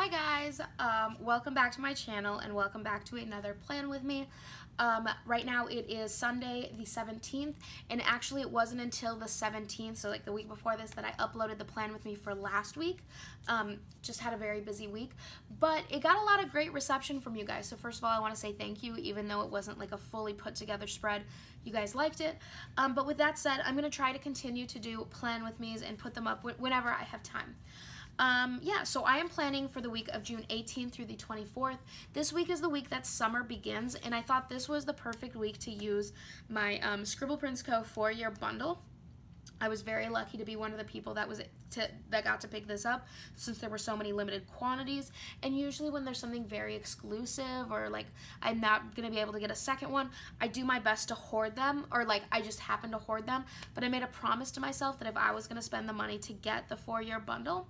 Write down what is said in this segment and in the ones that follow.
Hi guys, welcome back to my channel and welcome back to another plan with me. Right now it is Sunday the 17th, and actually it wasn't until the 17th, so like the week before this, that I uploaded the plan with me for last week. Just had a very busy week, but it got a lot of great reception from you guys. So first of all, I want to say thank you, even though it wasn't like a fully put together spread. You guys liked it. But with that said, I'm going to try to continue to do plan with me's and put them up whenever I have time. Yeah, so I am planning for the week of June 18th through the 24th. This week is the week that summer begins, and I thought this was the perfect week to use my ScribblePrintsCo 4-year bundle. I was very lucky to be one of the people that got to pick this up, since there were so many limited quantities. And usually when there's something very exclusive, or like I'm not going to be able to get a second one, I do my best to hoard them, or like I just happen to hoard them. But I made a promise to myself that if I was going to spend the money to get the 4-year bundle,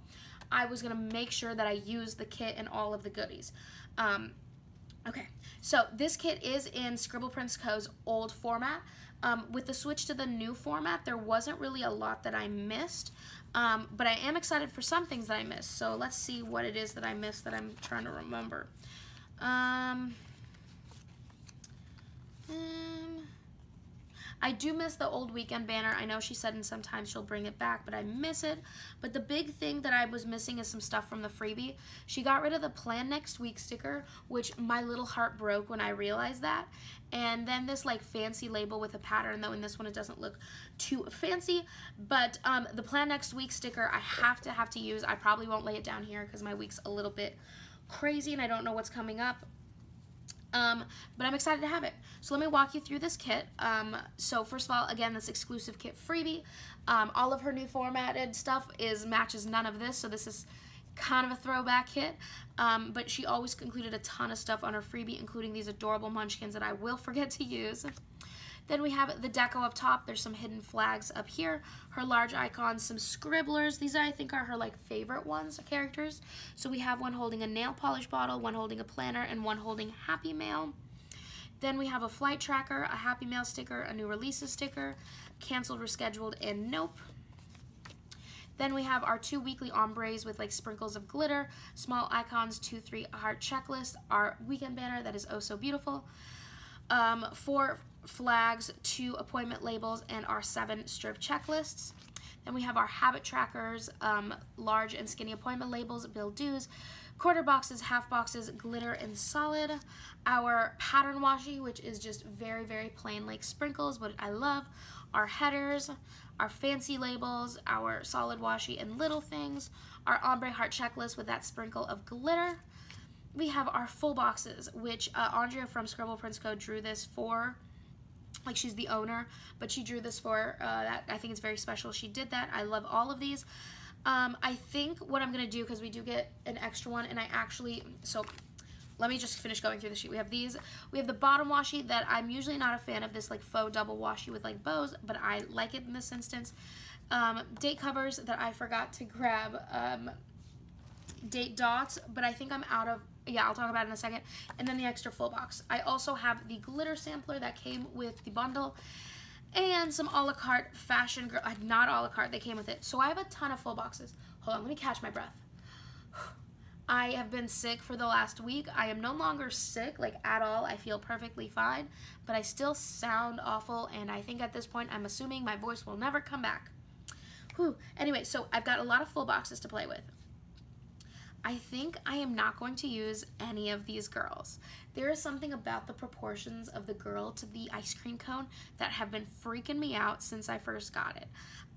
I was going to make sure that I used the kit and all of the goodies. Okay, so this kit is in ScribblePrintsCo's old format. With the switch to the new format, there wasn't really a lot that I missed, but I am excited for some things that I missed. So let's see what it is that I missed that I'm trying to remember. I do miss the old weekend banner. I know she said and sometimes she'll bring it back, but I miss it. But the big thing that I was missing is some stuff from the freebie. She got rid of the plan next week sticker, which my little heart broke when I realized that. And then this like fancy label with a pattern, though in this one it doesn't look too fancy. But the plan next week sticker I have to use. I probably won't lay it down here because my week's a little bit crazy and I don't know what's coming up. But I'm excited to have it. So let me walk you through this kit. So first of all, again, this exclusive kit freebie. All of her new formatted stuff matches none of this, so this is kind of a throwback kit. But she always included a ton of stuff on her freebie, including these adorable munchkins that I will forget to use. Then we have the deco up top. There's some hidden flags up here. Her large icons, some scribblers. These I think are her like favorite characters. So we have one holding a nail polish bottle, one holding a planner, and one holding Happy Mail. Then we have a flight tracker, a Happy Mail sticker, a new releases sticker, canceled, rescheduled, and nope. Then we have our 2 weekly ombres with like sprinkles of glitter, small icons, 2-3 heart checklist, our weekend banner that is oh so beautiful, 4 flags, 2 appointment labels, and our 7 strip checklists. Then we have our habit trackers, large and skinny appointment labels, bill dues, quarter boxes, half boxes, glitter and solid, our pattern washi, which is just very, very plain like sprinkles, but I love, our headers, our fancy labels, our solid washi and little things, our ombre heart checklist with that sprinkle of glitter. We have our full boxes, which Andrea from ScribblePrintsCo drew this for. Like, she's the owner, but she drew this for that. I think it's very special she did that. I love all of these. I think what I'm going to do, because we do get an extra one, and so let me just finish going through the sheet. We have these. We have the bottom washi that I'm usually not a fan of, this like faux double washi with like bows, but I like it in this instance. Date covers that I forgot to grab. Date dots, but I think I'm out of, yeah, I'll talk about it in a second. And then the extra full box. I also have the glitter sampler that came with the bundle, and some a la carte fashion girl, not a la carte, they came with it. So I have a ton of full boxes. Hold on, let me catch my breath. I have been sick for the last week. I am no longer sick, like at all. I feel perfectly fine, but I still sound awful, and I think at this point I'm assuming my voice will never come back. Whew. Anyway, so I've got a lot of full boxes to play with. I think I am not going to use any of these girls. There is something about the proportions of the girl to the ice cream cone that have been freaking me out since I first got it.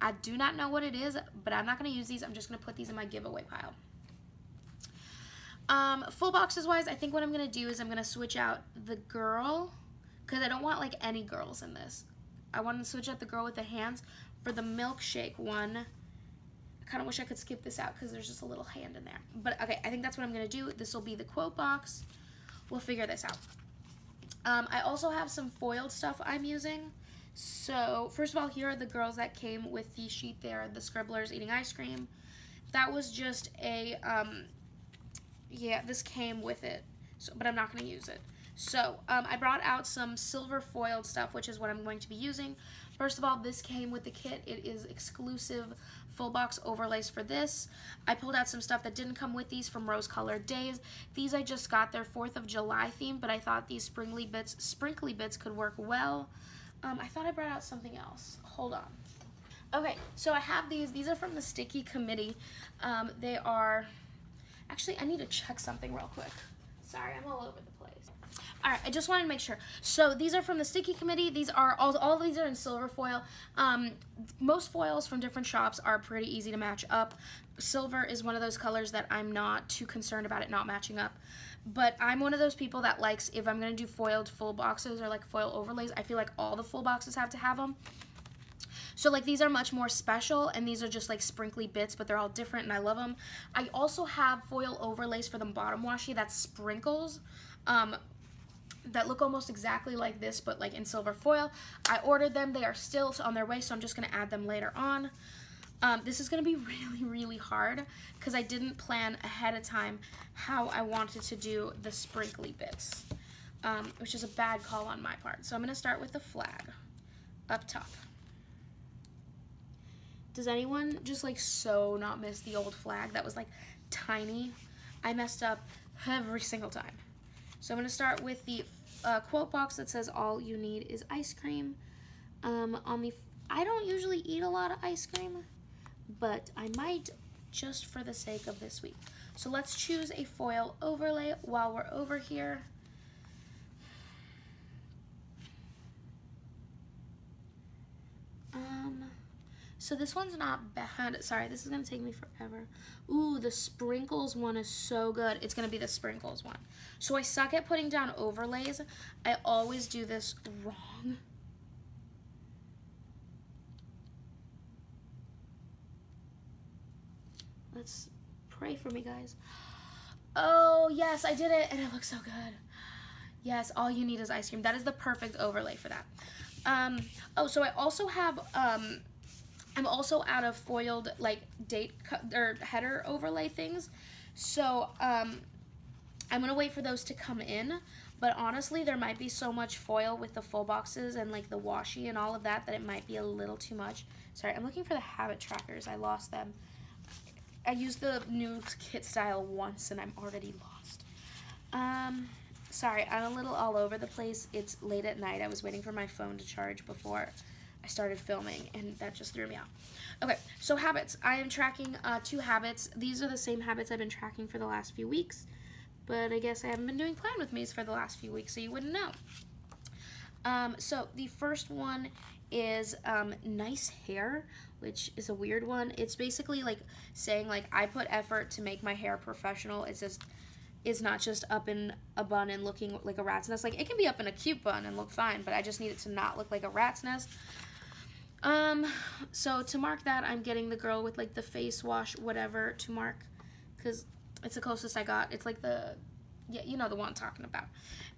I do not know what it is, but I'm not going to use these. I'm just going to put these in my giveaway pile. Full boxes wise, I think what I'm going to do is I'm going to switch out the girl, because I don't want like any girls in this. I want to switch out the girl with the hands for the milkshake one. I kind of wish I could skip this out because there's just a little hand in there. But okay, I think that's what I'm going to do. This will be the quote box. We'll figure this out. I also have some foiled stuff I'm using. So first of all, here are the girls that came with the sheet there, the scribblers eating ice cream. That was just a, yeah, this came with it, so, but I'm not going to use it. So I brought out some silver foiled stuff, which is what I'm going to be using. First of all, this came with the kit. It is exclusive full box overlays for this. I pulled out some stuff that didn't come with these from Rose Colored Days. These I just got their 4th of July theme, but I thought these sprinkly bits could work well. I thought I brought out something else. Hold on. Okay, so I have these. These are from the Sticky Committee. They are, actually I need to check something real quick. Sorry, I'm all over the place. All right, I just wanted to make sure. So these are from the Sticky Committee. These are, all of these are in silver foil. Most foils from different shops are pretty easy to match up. Silver is one of those colors that I'm not too concerned about it not matching up. But I'm one of those people that likes, if I'm gonna do foiled full boxes or like foil overlays, I feel like all the full boxes have to have them. So like these are much more special, and these are just like sprinkly bits, but they're all different and I love them. I also have foil overlays for the bottom washi that's sprinkles. That look almost exactly like this, but like in silver foil. I ordered them. They are still on their way, so I'm just going to add them later on. This is going to be really, really hard because I didn't plan ahead of time how I wanted to do the sprinkly bits, which is a bad call on my part. So I'm going to start with the flag up top. Does anyone just like so not miss the old flag that was like tiny? I messed up every single time. So I'm going to start with the quote box that says all you need is ice cream. I don't usually eat a lot of ice cream, but I might just for the sake of this week. So let's choose a foil overlay while we're over here. So this one's not bad. Sorry, this is gonna take me forever. Ooh, the sprinkles one is so good. It's gonna be the sprinkles one. So I suck at putting down overlays. I always do this wrong. Let's pray for me, guys. Oh, yes, I did it, and it looks so good. Yes, all you need is ice cream. That is the perfect overlay for that. Oh, so I also have, I'm also out of foiled like header overlay things, so I'm gonna wait for those to come in. But honestly, there might be so much foil with the full boxes and like the washi and all of that that it might be a little too much. Sorry, I'm looking for the habit trackers. I lost them. I used the new kit style once and I'm already lost. Sorry, I'm a little all over the place. It's late at night. I was waiting for my phone to charge before I started filming, and that just threw me off. Okay, so habits. I am tracking 2 habits. These are the same habits I've been tracking for the last few weeks, but I guess I haven't been doing plan with me's for the last few weeks, so you wouldn't know. So the first one is nice hair, which is a weird one. It's basically like saying like I put effort to make my hair professional. It's not just up in a bun and looking like a rat's nest. Like, it can be up in a cute bun and look fine, but I just need it to not look like a rat's nest. So to mark that, I'm getting the girl with like the face wash whatever to mark, because it's the closest I got. It's like the, yeah, you know the one I'm talking about.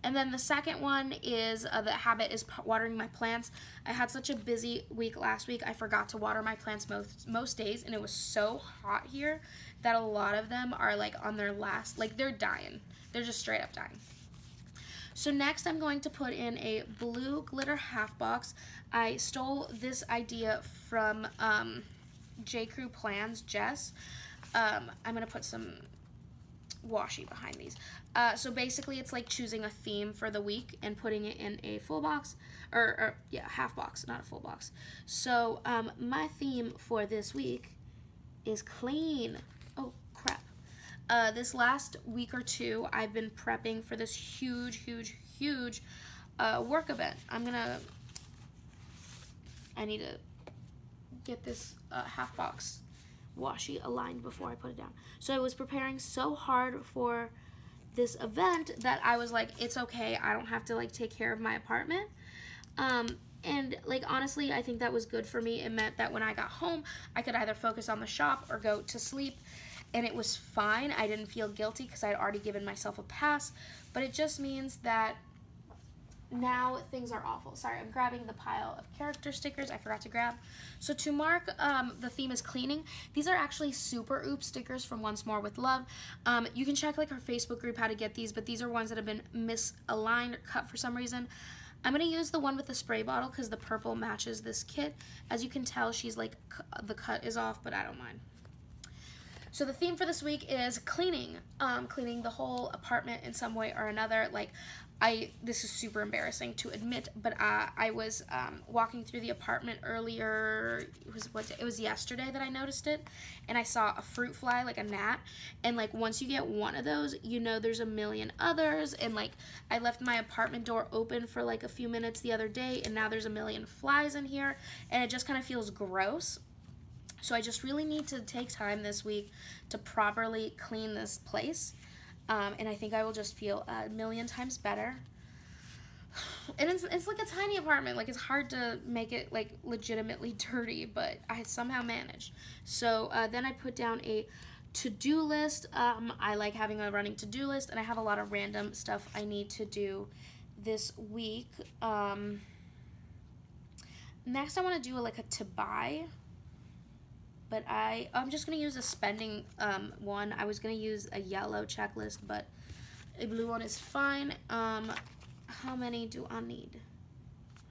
And then the second one is the habit is watering my plants. I had such a busy week last week. I forgot to water my plants most days, and it was so hot here that a lot of them are like on their last, like they're dying. They're just straight up dying. So next I'm going to put in a blue glitter half box. I stole this idea from J. Crew Plans, Jess. I'm gonna put some washi behind these. So basically it's like choosing a theme for the week and putting it in a full box, or yeah, half box, not a full box. So my theme for this week is clean. Oh crap. This last week or two I've been prepping for this huge work event. I need to get this half box washi aligned before I put it down. So I was preparing so hard for this event that I was like, it's okay, I don't have to like take care of my apartment. And like honestly, I think that was good for me. It meant that when I got home, I could either focus on the shop or go to sleep, and it was fine. I didn't feel guilty because I had already given myself a pass, but it just means that now things are awful. Sorry, I'm grabbing the pile of character stickers I forgot to grab. So to mark the theme is cleaning, these are actually super oops stickers from Once More with Love. You can check like our Facebook group how to get these, but these are ones that have been misaligned or cut for some reason. I'm going to use the one with the spray bottle because the purple matches this kit. As you can tell, she's like, the cut is off, but I don't mind. So the theme for this week is cleaning. Cleaning the whole apartment in some way or another. Like, this is super embarrassing to admit, but I was walking through the apartment earlier. It was yesterday that I noticed it, and I saw a fruit fly, like a gnat, and like once you get one of those, you know there's a million others. And like I left my apartment door open for like a few minutes the other day, and now there's a million flies in here, and it just kind of feels gross. So I just really need to take time this week to properly clean this place. And I think I will just feel a million times better. And it's like a tiny apartment. Like, it's hard to make it like legitimately dirty, but I somehow managed. So then I put down a to-do list. I like having a running to-do list, and I have a lot of random stuff I need to do this week. Next I want to do like a to buy. But I'm just going to use a spending one. I was going to use a yellow checklist, but a blue one is fine. How many do I need?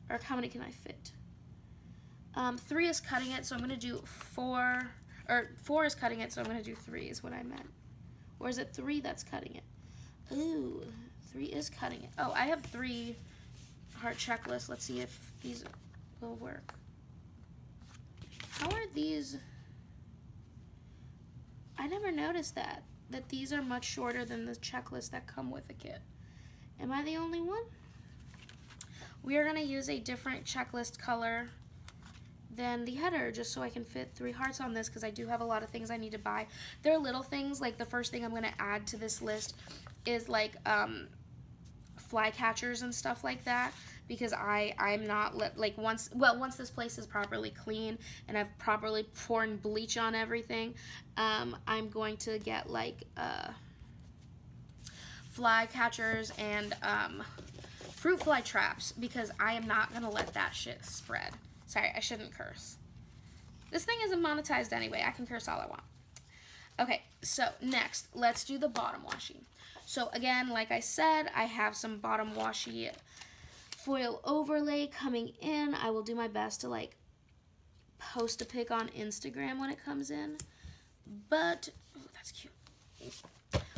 Or how many can I fit? 3 is cutting it, so I'm going to do 4. Or 4 is cutting it, so I'm going to do 3 is what I meant. Or is it 3 that's cutting it? Ooh, 3 is cutting it. Oh, I have 3 heart checklists. Let's see if these will work. How are these? I never noticed that these are much shorter than the checklists that come with the kit. Am I the only one? We are going to use a different checklist color than the header just so I can fit 3 hearts on this because I do have a lot of things I need to buy. There are little things, like the first thing I'm going to add to this list is like fly catchers and stuff like that, because I'm not like once this place is properly clean and I've properly poured bleach on everything, I'm going to get like fly catchers and fruit fly traps, because I am not gonna let that shit spread. Sorry, I shouldn't curse. This thing isn't monetized anyway. I can curse all I want. Okay, so next, let's do the bottom washi. So again, like I said, I have some bottom washi foil overlay coming in. I will do my best to like post a pic on Instagram when it comes in, but ooh, that's cute.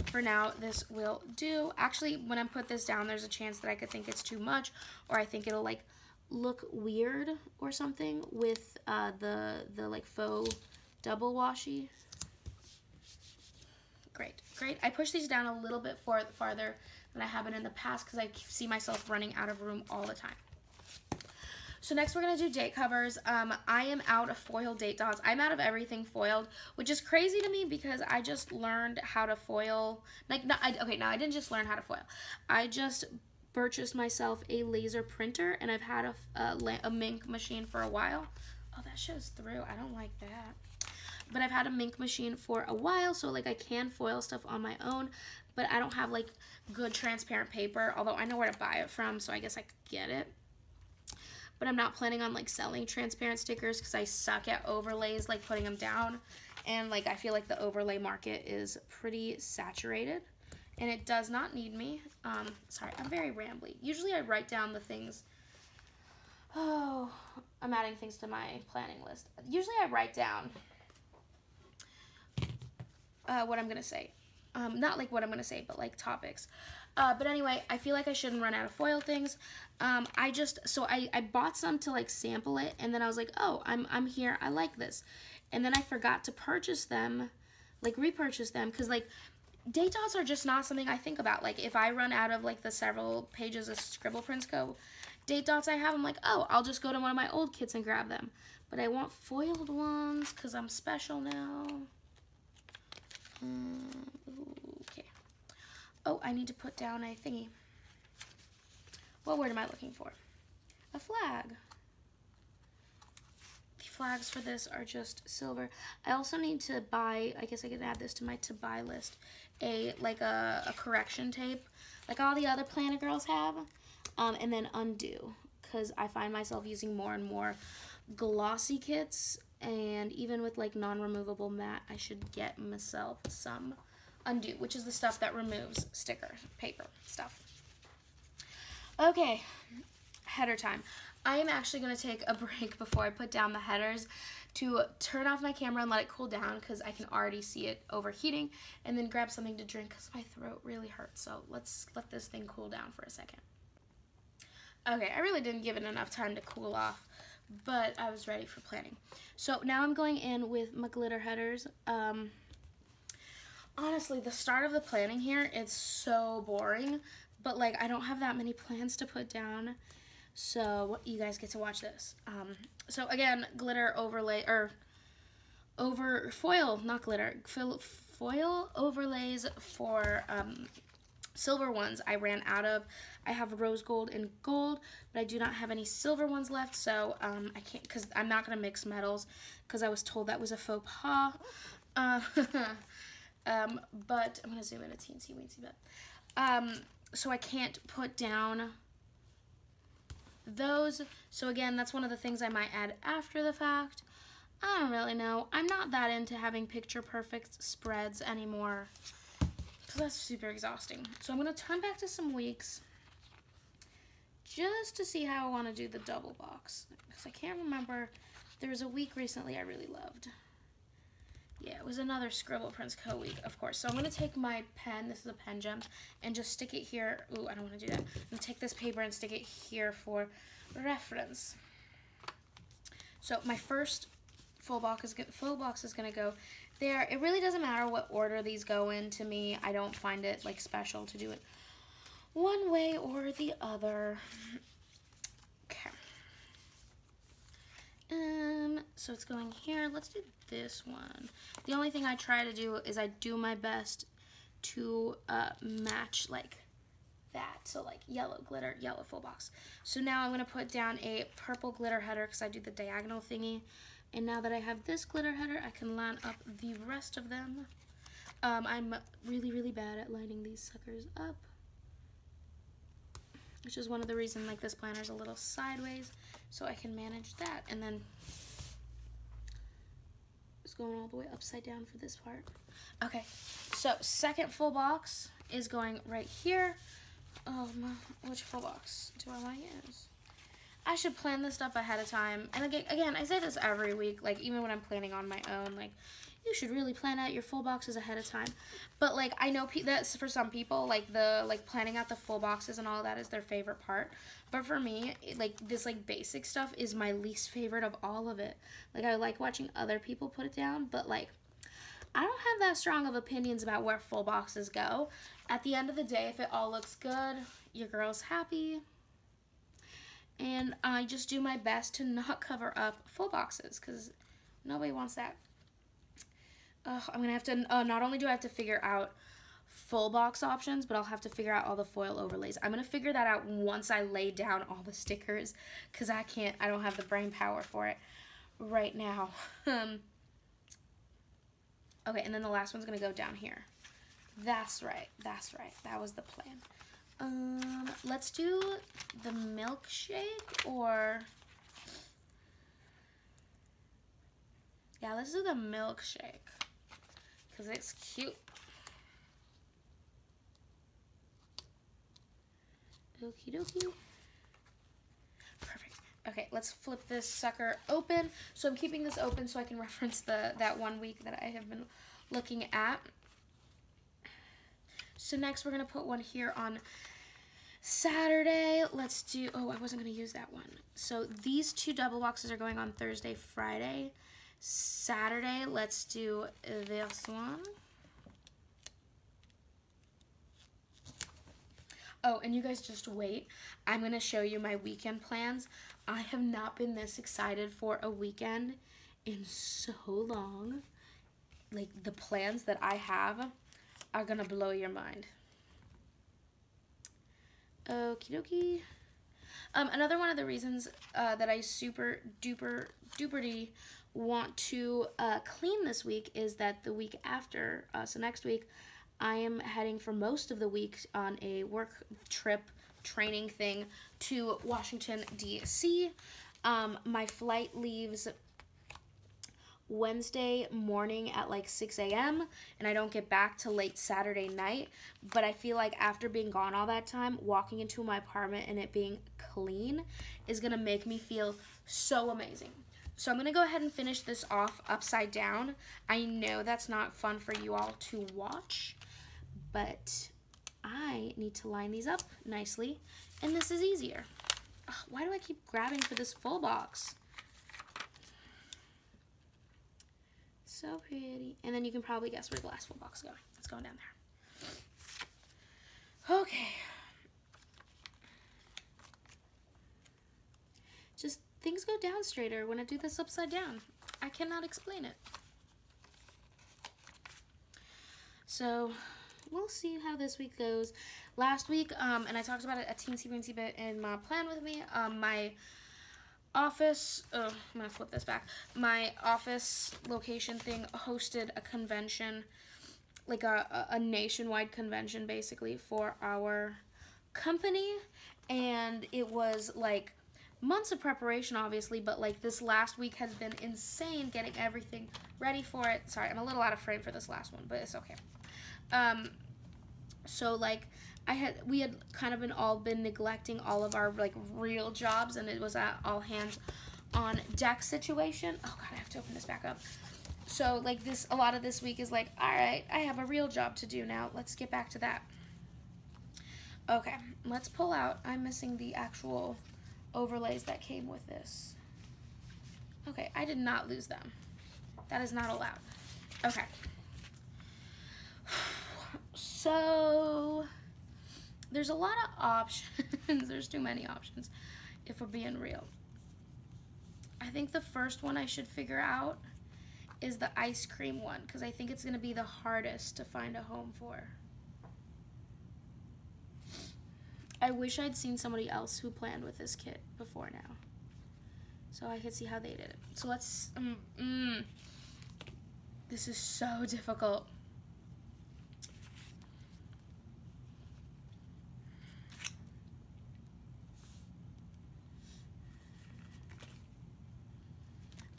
For now, this will do. Actually, when I put this down, there's a chance that I could think it's too much, or I think it'll like look weird or something with the like faux double washi. Great. I push these down a little bit farther than I have been in the past because I see myself running out of room all the time. So next we're going to do date covers. I am out of foil date dots. I'm out of everything foiled, which is crazy to me because I just learned how to foil. Like, I didn't just learn how to foil. I just purchased myself a laser printer, and I've had a Mink machine for a while. Oh, that shows through. I don't like that. But I've had a Mink machine for a while, so like I can foil stuff on my own, but I don't have like good transparent paper, although I know where to buy it from, so I guess I could get it. But I'm not planning on like selling transparent stickers because I suck at overlays, like putting them down, and like I feel like the overlay market is pretty saturated, and it does not need me. Sorry, I'm very rambly. Usually I write down the things. Oh, I'm adding things to my planning list. Usually I write down what I'm going to say. Not like what I'm going to say, but like topics. But anyway, I feel like I shouldn't run out of foil things. I bought some to like sample it, and then I was like, oh, I'm here, I like this. And then I forgot to purchase them, like repurchase them, because like date dots are just not something I think about. Like if I run out of like the several pages of ScribblePrintsCo date dots I have, I'm like, oh, I'll just go to one of my old kits and grab them. But I want foiled ones because I'm special now. Okay. Oh, I need to put down a thingy. What word am I looking for? A flag. The flags for this are just silver. I also need to buy, I guess I could add this to my to buy list, a correction tape, like all the other planner girls have. and then undo, because I find myself using more and more glossy kits, and even with like non-removable matte, I should get myself some undo, which is the stuff that removes sticker paper stuff. Okay, header time. I am actually going to take a break before I put down the headers to turn off my camera and let it cool down, because I can already see it overheating, and then grab something to drink because my throat really hurts. So let's let this thing cool down for a second. Okay, I really didn't give it enough time to cool off, but I was ready for planning. So now I'm going in with my glitter headers. Honestly, the start of the planning here, it's so boring, but like I don't have that many plans to put down, so you guys get to watch this. So again, glitter overlay, or foil, not glitter, foil overlays for silver ones I ran out of. I have rose gold and gold, but I do not have any silver ones left, so I can't, because I'm not going to mix metals, because I was told that was a faux pas. But I'm going to zoom in a teensy weensy bit. So I can't put down those. So again, that's one of the things I might add after the fact. I don't really know. I'm not that into having picture perfect spreads anymore, because that's super exhausting. So I'm going to turn back to some weeks just to see how I want to do the double box, because I can't remember. There was a week recently I really loved. Yeah, it was another ScribblePrintsCo week, of course. So I'm going to take my pen, this is a pen gem, and just stick it here. Ooh, I don't want to do that. I'm going to take this paper and stick it here for reference. So my first full box is going to go there. It really doesn't matter what order these go in to me. I don't find it like special to do it one way or the other. Okay. So it's going here. Let's do this one. The only thing I try to do is I do my best to match like that. So like yellow glitter, yellow full box. So now I'm going to put down a purple glitter header because I do the diagonal thingy. And now that I have this glitter header, I can line up the rest of them. I'm really, really bad at lining these suckers up, which is one of the reasons like this planner is a little sideways, so I can manage that. And then it's going all the way upside down for this part. Okay, so second full box is going right here. Which full box do I want to use? I should plan this stuff ahead of time. And again, I say this every week, like even when I'm planning on my own, like you should really plan out your full boxes ahead of time. But like I know that's for some people, like planning out the full boxes and all that is their favorite part. But for me, this basic stuff is my least favorite of all of it. Like I like watching other people put it down, but like I don't have that strong of opinions about where full boxes go. At the end of the day, if it all looks good, your girl's happy. And I just do my best to not cover up full boxes because nobody wants that. I'm going to have to, not only do I have to figure out full box options, but I'll have to figure out all the foil overlays. I'm going to figure that out once I lay down all the stickers because I don't have the brain power for it right now. Okay, and then the last one's going to go down here. That's right. That was the plan. Let's do the milkshake, or yeah, let's do the milkshake because it's cute. Okie dokie. Perfect. Okay, let's flip this sucker open. So I'm keeping this open so I can reference that 1 week that I have been looking at. So next we're going to put one here on Saturday. Let's do, I wasn't going to use that one. So these two double boxes are going on Thursday, Friday. Saturday, let's do this one. Oh, and you guys just wait. I'm going to show you my weekend plans. I have not been this excited for a weekend in so long. Like the plans that I have are gonna blow your mind. Okie dokie. Another one of the reasons that I super duper want to clean this week is that the week after, so next week, I am heading for most of the week on a work trip training thing to Washington, D.C. My flight leaves Wednesday morning at like 6 a.m. and I don't get back till late Saturday night, but I feel like after being gone all that time, walking into my apartment and it being clean is gonna make me feel so amazing. So I'm gonna go ahead and finish this off upside down. I know that's not fun for you all to watch, but I need to line these up nicely, and this is easier. Ugh, why do I keep grabbing for this full box? So pretty. And then you can probably guess where the last full box is going. It's going down there. Okay. Just things go down straighter when I do this upside down. I cannot explain it. So we'll see how this week goes. Last week, and I talked about it a teensy bit in my plan with me, my office, I'm gonna flip this back. My office location thing hosted a convention, like a nationwide convention basically for our company, and it was like months of preparation obviously, but like this last week has been insane getting everything ready for it. Sorry, I'm a little out of frame for this last one, but it's okay. So like we had kind of been neglecting all of our like real jobs, and it was at all hands on deck situation. Oh god, I have to open this back up. So like a lot of this week is like, all right, I have a real job to do now. Let's get back to that. Okay, let's pull out. I'm missing the actual overlays that came with this. Okay, I did not lose them. That is not allowed. Okay. So there's a lot of options. There's too many options, if we're being real. I think the first one I should figure out is the ice cream one, because I think it's going to be the hardest to find a home for. I wish I'd seen somebody else who planned with this kit before now, so I could see how they did it. So let's, this is so difficult.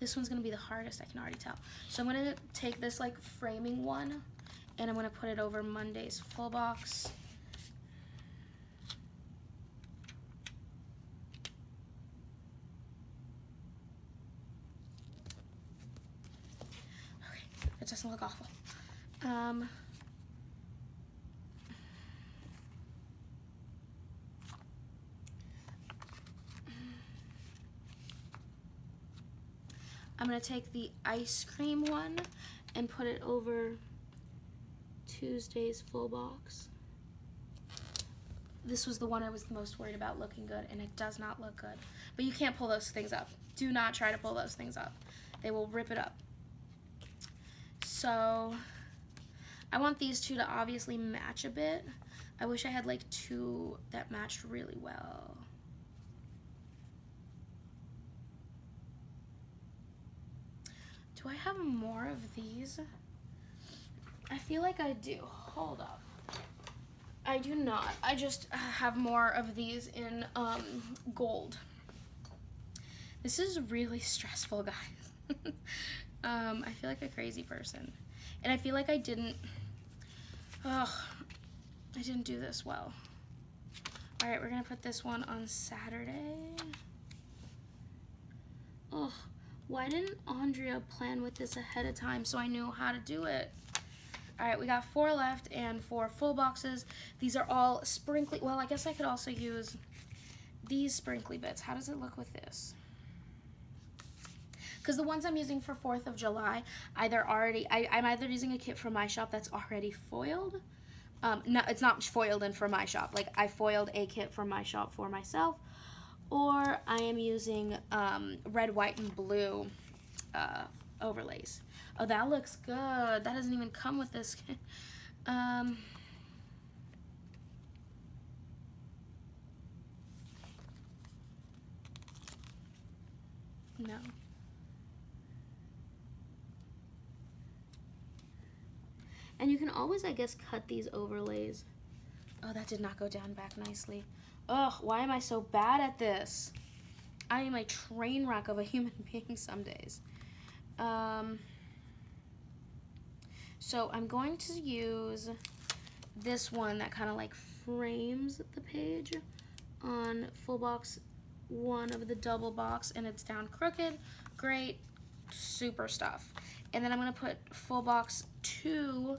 This one's gonna be the hardest, I can already tell. So I'm gonna take this like framing one, and I'm gonna put it over Monday's full box. Okay, it doesn't look awful. I'm going to take the ice cream one and put it over Tuesday's full box. This was the one I was the most worried about looking good, and it does not look good. But you can't pull those things up. Do not try to pull those things up. They will rip it up. So I want these two to obviously match a bit. I wish I had like two that matched really well. Do I have more of these? I feel like I do. Hold up. I do not. I just have more of these in gold. This is really stressful, guys. I feel like a crazy person. And I feel like I didn't do this well. All right, we're gonna put this one on Saturday. Ugh. Why didn't Andrea plan with this ahead of time so I knew how to do it? All right, we got 4 left and 4 full boxes. These are all sprinkly. Well, I guess I could also use these sprinkly bits. How does it look with this? Because the ones I'm using for 4th of July, I'm either using a kit from my shop that's already foiled. No, it's not foiled in from my shop. Like, I foiled a kit from my shop for myself. Or I am using red, white, and blue overlays. Oh, that looks good. That doesn't even come with this. No. And you can always, I guess, cut these overlays Oh, that did not go down back nicely. Ugh, why am I so bad at this? I am a train wreck of a human being some days. So I'm going to use this one that kind of like frames the page on full box 1 of the double box, and it's down crooked. Great, super stuff. And then I'm going to put full box 2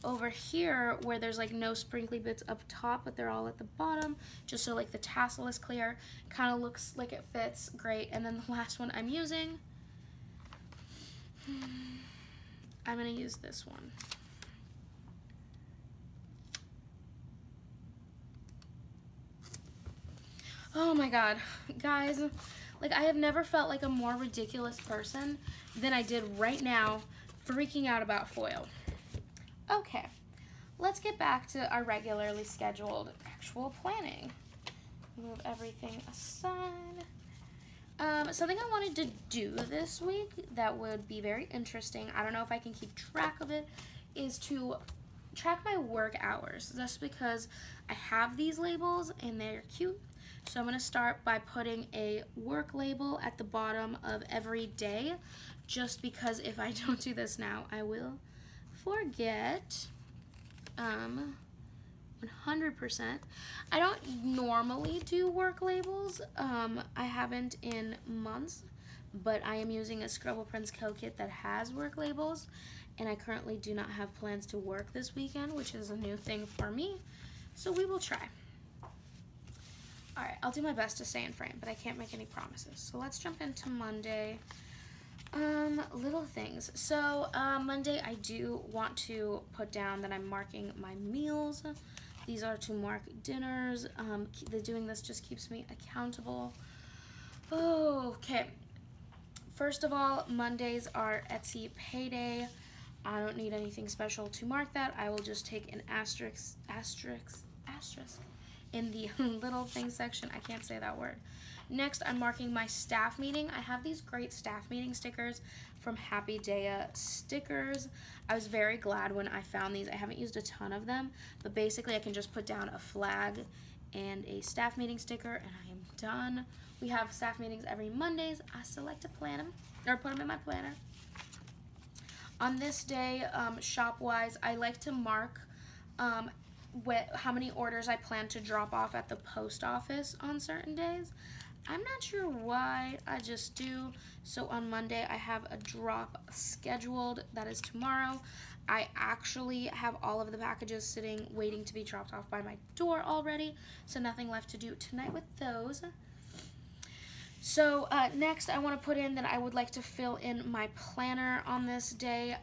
over here where there's like no sprinkly bits up top, but they're all at the bottom, just so like the tassel is clear. Kind of looks like it fits great. And then the last one I'm using, I'm going to use this one. Oh my god, guys, like I have never felt like a more ridiculous person than I did right now, freaking out about foil. Okay, let's get back to our regularly scheduled actual planning. Move everything aside. Something I wanted to do this week that would be very interesting, I don't know if I can keep track of it, is to track my work hours, just because I have these labels and they're cute. So I'm going to start by putting a work label at the bottom of every day, just because if I don't do this now, I will forget. 100%. I don't normally do work labels. I haven't in months, but I am using a ScribblePrintsCo kit that has work labels, and I currently do not have plans to work this weekend, which is a new thing for me, so we will try. Alright, I'll do my best to stay in frame, but I can't make any promises. So let's jump into Monday. Little things. So, Monday I do want to put down that I'm marking my meals. These are to mark dinners. Doing this just keeps me accountable. Okay. First of all, Mondays are Etsy payday. I don't need anything special to mark that. I will just take an asterisk in the little things section. I can't say that word. Next, I'm marking my staff meeting. I have these great staff meeting stickers from Happy Daya Stickers. I was very glad when I found these. I haven't used a ton of them, but basically I can just put down a flag and a staff meeting sticker, and I am done. We have staff meetings every Mondays. I still like to plan them, or put them in my planner. On this day, shop-wise, I like to mark how many orders I plan to drop off at the post office on certain days. I'm not sure why, I just do. So on Monday I have a drop scheduled, that is tomorrow. I actually have all of the packages sitting waiting to be dropped off by my door already, so nothing left to do tonight with those. So next I want to put in that I would like to fill in my planner on this day.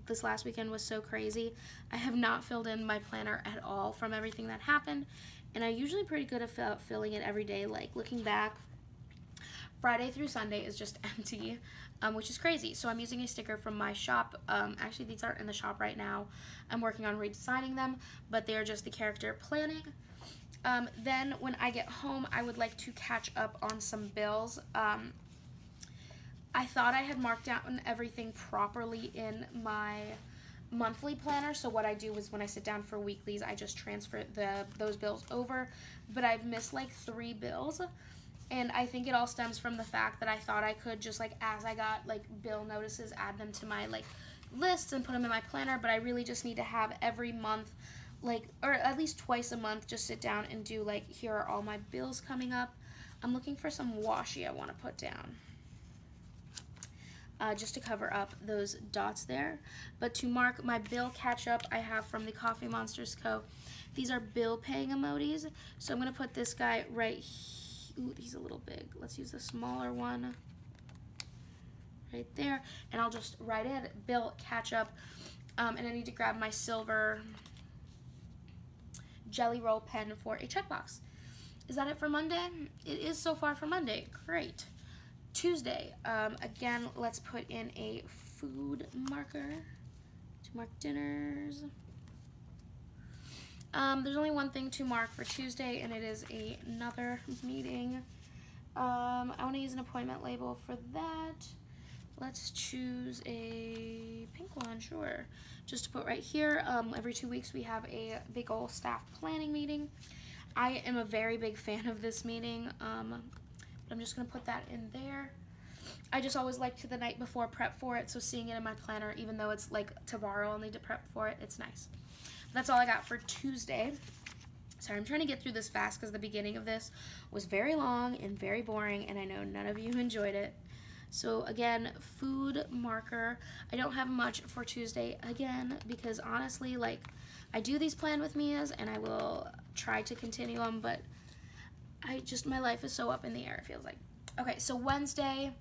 This last weekend was so crazy. I have not filled in my planner at all from everything that happened, and I'm usually pretty good at filling it every day. Like looking back, Friday through Sunday is just empty, which is crazy. So I'm using a sticker from my shop. Actually, these aren't in the shop right now. I'm working on redesigning them, but they're just the character planning. Then when I get home, I would like to catch up on some bills. I thought I had marked down everything properly in my monthly planner, so what I do is when I sit down for weeklies, I just transfer those bills over, but I've missed like 3 bills, and I think it all stems from the fact that I thought I could just like, as I got like bill notices, add them to my like lists and put them in my planner, but I really just need to have every month, like, or at least twice a month, just sit down and do like, here are all my bills coming up. I'm looking for some washi I want to put down, just to cover up those dots there. But to mark my bill catch up, I have from the Coffee Monsters Co. These are bill paying emojis. So I'm going to put this guy right here. Ooh, he's a little big. Let's use the smaller one right there. And I'll just write in bill catch up. And I need to grab my silver Jelly Roll pen for a checkbox. Is that it for Monday? It is so far for Monday. Great. Tuesday, again, let's put in a food marker to mark dinners. There's only one thing to mark for Tuesday, and it is another meeting. I want to use an appointment label for that. let's choose a pink one, sure. Just to put right here. Every 2 weeks we have a big ol' staff planning meeting. I am a very big fan of this meeting. I'm just gonna put that in there. I just always like to the night before prep for it, so seeing it in my planner, even though it's like tomorrow I'll need to prep for it, it's nice. That's all I got for Tuesday. Sorry, I'm trying to get through this fast because the beginning of this was very long and very boring, and I know none of you enjoyed it. So again, food marker. I don't have much for Tuesday again because honestly, like, I do these plan with Mia's and I will try to continue them, but my life is so up in the air, it feels like. Okay, so Wednesday,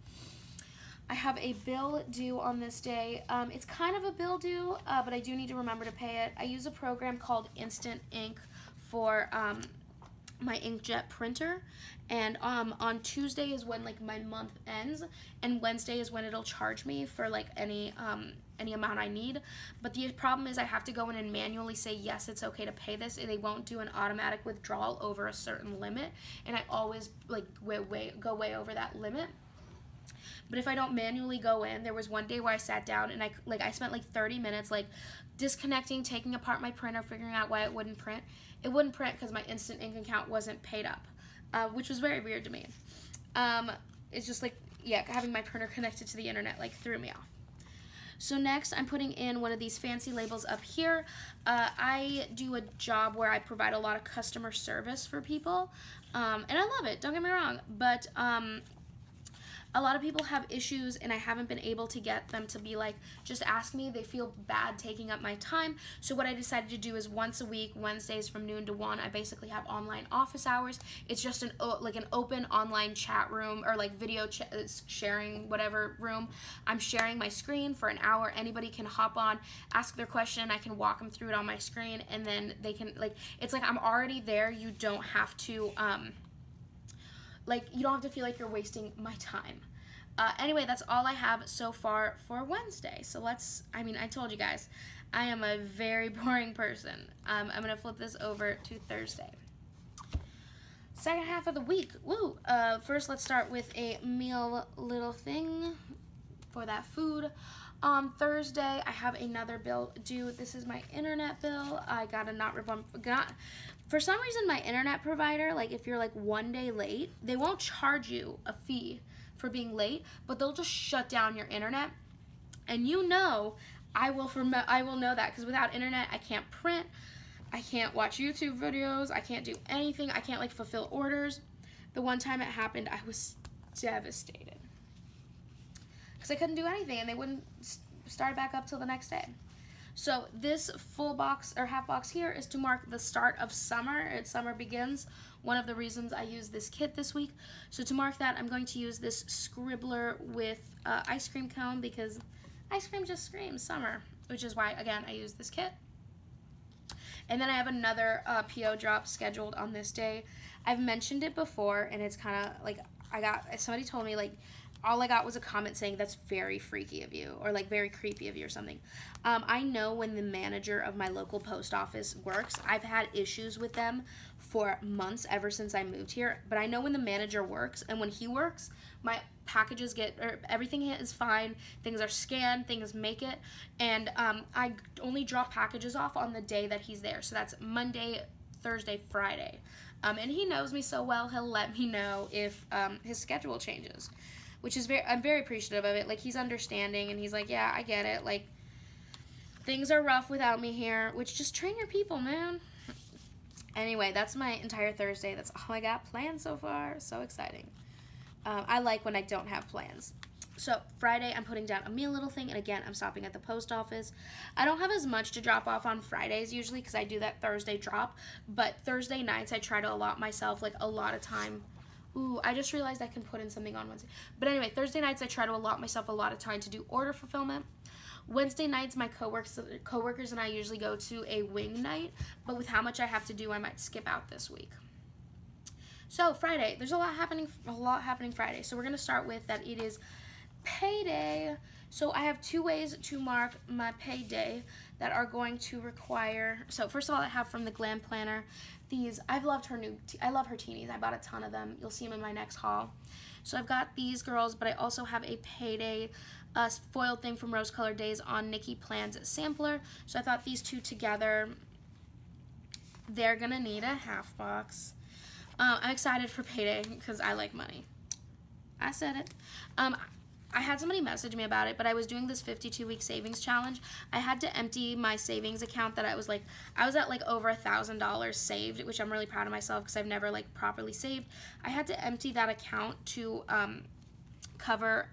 I have a bill due on this day. It's kind of a bill due, but I do need to remember to pay it. I use a program called Instant Ink for my inkjet printer, and on Tuesday is when like my month ends, and Wednesday is when it'll charge me for like any amount I need. But the problem is I have to go in and manually say yes, it's okay to pay this, and they won't do an automatic withdrawal over a certain limit, and I always like go way over that limit. But if I don't manually go in, there was one day where I sat down and I spent like 30 minutes like disconnecting, taking apart my printer, figuring out why it wouldn't print. It wouldn't print because my Instant Ink account wasn't paid up, which was very weird to me. It's just like, yeah, having my printer connected to the internet like threw me off. So next, I'm putting in one of these fancy labels up here. I do a job where I provide a lot of customer service for people, and I love it, don't get me wrong, but a lot of people have issues and I haven't been able to get them to be like, just ask me. They feel bad taking up my time. So what I decided to do is once a week, Wednesdays from noon to 1, I basically have online office hours. It's just an open online chat room or like video sharing, whatever room. I'm sharing my screen for an hour. Anybody can hop on, ask their question. I can walk them through it on my screen, and then they can like, it's like I'm already there. You don't have to, you don't have to feel like you're wasting my time. Anyway, that's all I have so far for Wednesday. So I told you guys, I am a very boring person. I'm going to flip this over to Thursday. Second half of the week. Woo! First, let's start with a meal little thing for that food. On Thursday, I have another bill due. This is my internet bill. I got for some reason, my internet provider, like if you're like 1 day late, they won't charge you a fee for being late, but they'll just shut down your internet. And you know, I will know that because without internet, I can't print, I can't watch YouTube videos, I can't do anything, I can't like fulfill orders. The one time it happened, I was devastated because I couldn't do anything and they wouldn't start back up till the next day. So this full box or half box here is to mark the start of summer. Summer begins. One of the reasons I use this kit this week. So to mark that, I'm going to use this Scribbler with ice cream cone because ice cream just screams summer, which is why, again, I use this kit. And then I have another PO drop scheduled on this day. I've mentioned it before, and it's kind of like somebody told me like, all I got was a comment saying that's very freaky of you or like very creepy of you or something. I know when the manager of my local post office works. I've had issues with them for months ever since I moved here, but I know when the manager works, and when he works, my packages everything is fine, things are scanned, things make it, and I only drop packages off on the day that he's there. So that's Monday, Thursday, Friday. And he knows me so well, he'll let me know if his schedule changes, which is I'm very appreciative of it. Like, he's understanding, and he's like, yeah, I get it. Like, things are rough without me here, which just train your people, man. Anyway, that's my entire Thursday. That's all I got planned so far. So exciting. I like when I don't have plans. So Friday, I'm putting down a meal little thing, and again, I'm stopping at the post office. I don't have as much to drop off on Fridays usually because I do that Thursday drop, but Thursday nights I try to allot myself like a lot of time. Ooh, I just realized I can put in something on Wednesday. But anyway, Thursday nights I try to allot myself a lot of time to do order fulfillment. Wednesday nights, my coworkers and I usually go to a wing night, but with how much I have to do, I might skip out this week. So Friday, there's a lot happening Friday. So we're gonna start with that it is payday. So I have 2 ways to mark my payday that are going to require. So first of all, I have from the Glam Planner these. I love her teenies. I bought a ton of them. You'll see them in my next haul. So I've got these girls, but I also have a payday foiled thing from Rose Colored Days on Nikki Plan's sampler. So I thought these two together, they're gonna need a half box. I'm excited for payday because I like money. I said it. I had somebody message me about it, but I was doing this 52-week savings challenge. I had to empty my savings account that I was at like over $1,000 saved, which I'm really proud of myself because I've never like properly saved. I had to empty that account to cover,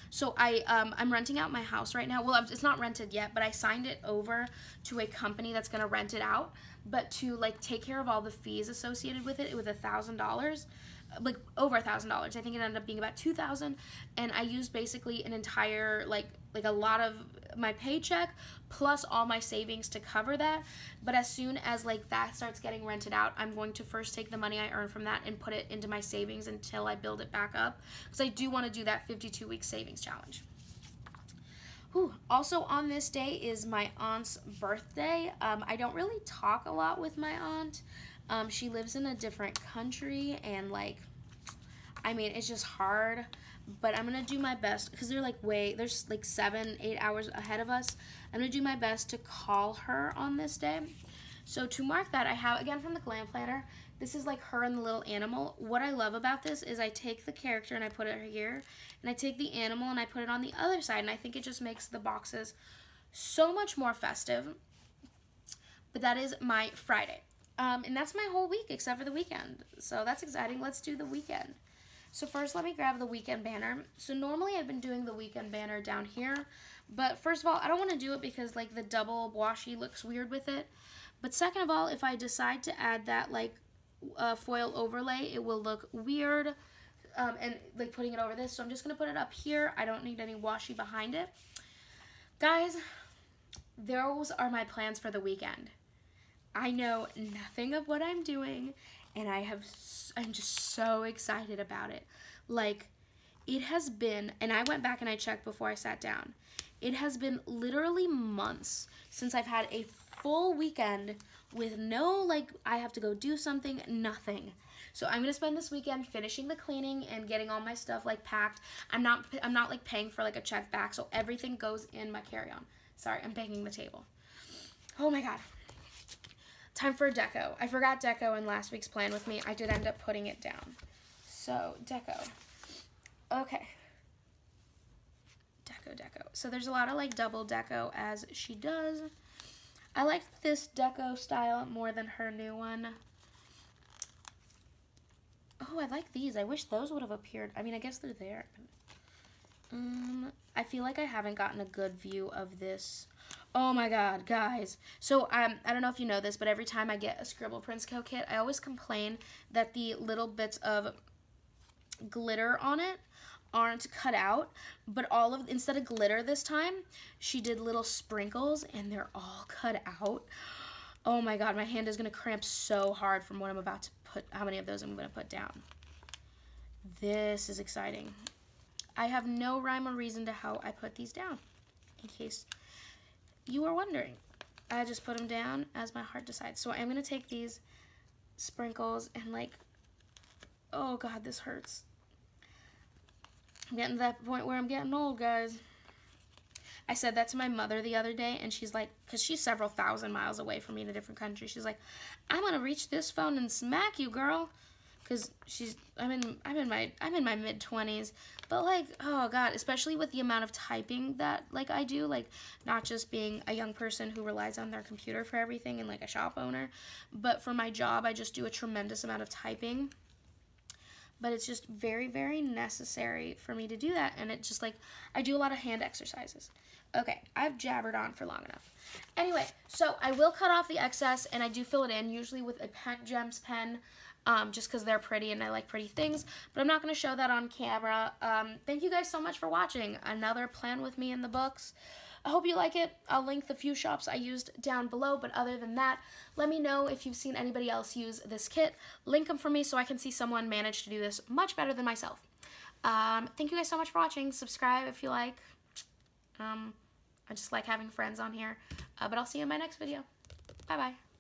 so I'm renting out my house right now. Well, it's not rented yet, but I signed it over to a company that's gonna rent it out, but to like take care of all the fees associated with it, it was $1,000. Like over $1,000. I think it ended up being about $2,000, and I used basically an entire like a lot of my paycheck plus all my savings to cover that. But as soon as like that starts getting rented out, I'm going to first take the money I earn from that and put it into my savings until I build it back up, because I do want to do that 52-week savings challenge. Whew. Also on this day is my aunt's birthday. I don't really talk a lot with my aunt. She lives in a different country, and like, I mean, it's just hard, but I'm gonna do my best because they're like there's like 7-8 hours ahead of us. I'm gonna do my best to call her on this day. So to mark that, I have, again from the Glam Planner, this is like her and the little animal. What I love about this is I take the character and I put it here, and I take the animal and I put it on the other side, and I think it just makes the boxes so much more festive. But that is my Friday. And that's my whole week except for the weekend. So that's exciting. Let's do the weekend. So first, let me grab the weekend banner. So normally I've been doing the weekend banner down here. But first of all, I don't want to do it because like the double washi looks weird with it. But second of all, if I decide to add that like foil overlay, it will look weird. And like putting it over this. So I'm just going to put it up here. I don't need any washi behind it. Guys, those are my plans for the weekend. I know nothing of what I'm doing, and I'm just so excited about it. Like, it has been, and I went back and I checked before I sat down, it has been literally months since I've had a full weekend with no, like, I have to go do something, nothing. So I'm gonna spend this weekend finishing the cleaning and getting all my stuff like packed. I'm not like paying for like a check back, so everything goes in my carry-on. Sorry, I'm banging the table. Oh my god. Time for a deco. I forgot deco in last week's plan with me. I did end up putting it down. So, deco. Okay. Deco. So there's a lot of like double deco as she does. I like this deco style more than her new one. Oh, I like these. I wish those would have appeared. I mean, I guess they're there. I feel like I haven't gotten a good view of this. Oh my god, guys. So, I don't know if you know this, but every time I get a ScribblePrintsCo kit, I always complain that the little bits of glitter on it aren't cut out, but instead of glitter this time, she did little sprinkles, and they're all cut out. Oh my god, my hand is going to cramp so hard from what I'm about to put, how many of those I'm going to put down. This is exciting. I have no rhyme or reason to how I put these down, in case you were wondering. I just put them down as my heart decides. So I'm going to take these sprinkles and like, oh god, this hurts. I'm getting to that point where I'm getting old, guys. I said that to my mother the other day, and she's like, because she's several thousand miles away from me in a different country, she's like, I'm going to reach this phone and smack you, girl. Because I'm in my mid-20s, but like, oh god, especially with the amount of typing that like I do, like not just being a young person who relies on their computer for everything and like a shop owner, but for my job I just do a tremendous amount of typing. But it's just very, very necessary for me to do that, and it just like, I do a lot of hand exercises. Okay, I've jabbered on for long enough. Anyway, so I will cut off the excess, and I do fill it in, usually with a Gems pen, just because they're pretty and I like pretty things, but I'm not going to show that on camera. Thank you guys so much for watching another plan with me in the books. I hope you like it. I'll link the few shops I used down below, but other than that, let me know if you've seen anybody else use this kit. Link them for me so I can see someone manage to do this much better than myself. Thank you guys so much for watching. Subscribe if you like. I just like having friends on here, but I'll see you in my next video. Bye-bye.